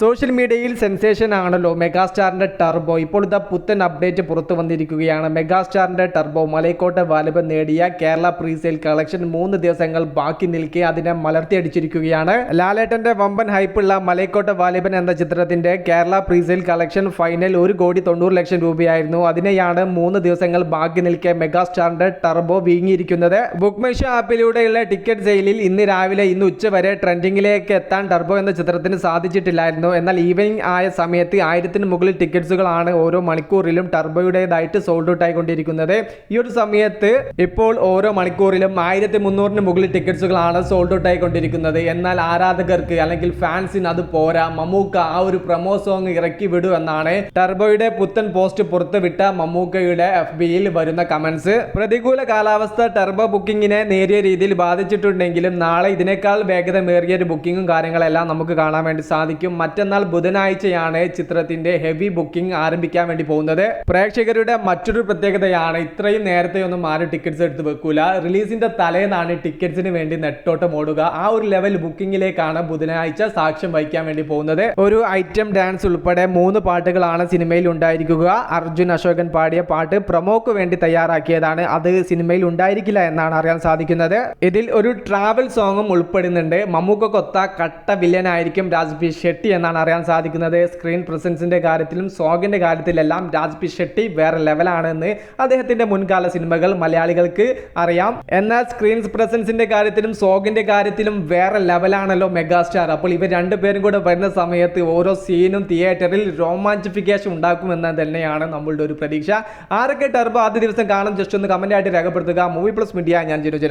Social മീഡിയയിൽ sensation ആണല്ലോ മെഗാസ്റ്റാറിന്റെ turbo. ഇപ്പോൾ ഇതാ പുത്തൻ അപ്ഡേറ്റ് പുറത്തു വന്നിരിക്കുകയാണ്. മെഗാസ്റ്റാറിന്റെ ടർബോ മലൈക്കോട്ടെ വാലിബൻ നേടിയ കേരള പ്രീസെയിൽ കളക്ഷൻ 3 ദിവസങ്ങൾ ബാക്കി നിൽക്കെ അതിനെ മലർത്തിയടിച്ചിരിക്കുകയാണ്. ലാലേട്ടന്റെ വമ്പൻ ഹൈപ്പുള്ള മലൈക്കോട്ടെ വാലിബൻ എന്ന ചിത്രത്തിന്റെ കേരള പ്രീസെയിൽ കളക്ഷൻ ഫൈനൽ 1,90,00,000 രൂപയായിരുന്നു. അതിനെയാണ് 3 ദിവസങ്ങൾ ബാക്കി നിൽക്കെ മെഗാസ്റ്റാറിന്റെ ടർബോ വീങ്ങിയിരിക്കുന്നത്. ബുക്ക് മൈ ഷോ ആപ്പിലൂടെയുള്ള ടിക്കറ്റ് സെയിലിൽ ഇന്ന് രാവിലെ ഉച്ച വരെ ട്രെൻഡിങ്ങിലേക്ക് എത്താൻ ടർബോ എന്ന ചിത്രത്തിന് സാധിച്ചിട്ടില്ലായിരുന്നു. എന്നാൽ ഈവനിങ് ആയ സമയത്ത് 1000-ന് മുകളിൽ ടിക്കറ്റ്സുകളാണ് ഓരോ മണിക്കൂറിലും ടർബോയുടേതായിട്ട് സോൾഡ് ഔട്ട് ആയിക്കൊണ്ടിരിക്കുന്നത്. ഈ ഒരു സമയത്ത് ഇപ്പോൾ ഓരോ മണിക്കൂറിലും 1300-ന് മുകളിൽ ടിക്കറ്റ്സുകളാണ് സോൾഡ് ഔട്ട് ആയിക്കൊണ്ടിരിക്കുന്നത്. എന്നാൽ ആരാധകർക്ക് അല്ലെങ്കിൽ ഫാൻസിന് അത് പോരാ, മമ്മൂക്ക ആ ഒരു പ്രൊമോ സോങ് ഇറക്കി വിടൂ എന്നാണ് ടർബോയുടെ പുത്തൻ പോസ്റ്റ് പുറത്തുവിട്ട മമ്മൂക്കയുടെ FBയിൽ വരുന്ന കമന്റ്സ്. പ്രതികൂല കാലാവസ്ഥ ടർബോ ബുക്കിങ്ങിനെ നേരിയ രീതിയിൽ ബാധിച്ചിട്ടുണ്ടെങ്കിലും നാളെ ഇതിനേക്കാൾ വേഗതമേറിയ ഒരു ബുക്കിങ്ങും കാര്യങ്ങളെല്ലാം നമുക്ക് കാണാൻ വേണ്ടി സാധിക്കും. മറ്റന്നാൾ ബുധനാഴ്ചയാണ് ചിത്രത്തിന്റെ ഹെവി ബുക്കിംഗ് ആരംഭിക്കാൻ വേണ്ടി പോകുന്നത്. പ്രേക്ഷകരുടെ മറ്റൊരു പ്രത്യേകതയാണ് ഇത്രയും നേരത്തെ ഒന്നും ആരും ടിക്കറ്റ്സ് എടുത്ത് വെക്കൂല. റിലീസിന്റെ തലേന്നാണ് ടിക്കറ്റ്സിന് വേണ്ടി നെട്ടോട്ടം ഓടുക. ആ ഒരു ലെവൽ ബുക്കിംഗിലേക്കാണ് ബുധനാഴ്ച സാക്ഷ്യം വഹിക്കാൻ വേണ്ടി പോകുന്നത്. ഒരു ഐറ്റം ഡാൻസ് ഉൾപ്പെടെ 3 പാട്ടുകളാണ് സിനിമയിൽ ഉണ്ടായിരിക്കുക. അർജുൻ അശോകൻ പാടിയ പാട്ട് പ്രൊമോക്ക് വേണ്ടി തയ്യാറാക്കിയതാണ്. അത് സിനിമയിൽ ഉണ്ടായിരിക്കില്ല എന്നാണ് അറിയാൻ സാധിക്കുന്നത്. ഇതിൽ ഒരു ട്രാവൽ സോങ്ങും ഉൾപ്പെടുന്നുണ്ട്. മമ്മൂക്കൊത്ത കട്ട വില്ലനായിരിക്കും രാജ്ബി ഷെട്ടി എന്നാണ് അറിയാൻ സാധിക്കുന്നത്. സ്ക്രീൻ പ്രസൻസിന്റെ കാര്യത്തിലും സോങ്ങിന്റെ കാര്യത്തിലെല്ലാം രാജ്ബി ഷെട്ടി വേറെ ലെവലാണെന്ന് അദ്ദേഹത്തിന്റെ മുൻകാല സിനിമകൾ മലയാളികൾക്ക് അറിയാം. എന്നാൽ സ്ക്രീൻ പ്രസൻസിന്റെ കാര്യത്തിലും സോങ്ങിന്റെ കാര്യത്തിലും വേറെ ലെവലാണല്ലോ മെഗാസ്റ്റാർ. അപ്പോൾ ഇവർ രണ്ടുപേരും കൂടെ വരുന്ന സമയത്ത് ഓരോ സീനും തിയേറ്ററിൽ റൊമാൻറ്റിഫിക്കേഷൻ ഉണ്ടാക്കുമെന്ന് തന്നെയാണ് നമ്മളുടെ ഒരു പ്രതീക്ഷ. ആരൊക്കെ ടർബോ ആദ്യ ദിവസം കാണും ജസ്റ്റ് ഒന്ന് കമന്റ് ആയിട്ട് രേഖപ്പെടുത്തുക. മൂവി പ്ലസ് മീഡിയ, ഞാൻ ജിനുജന.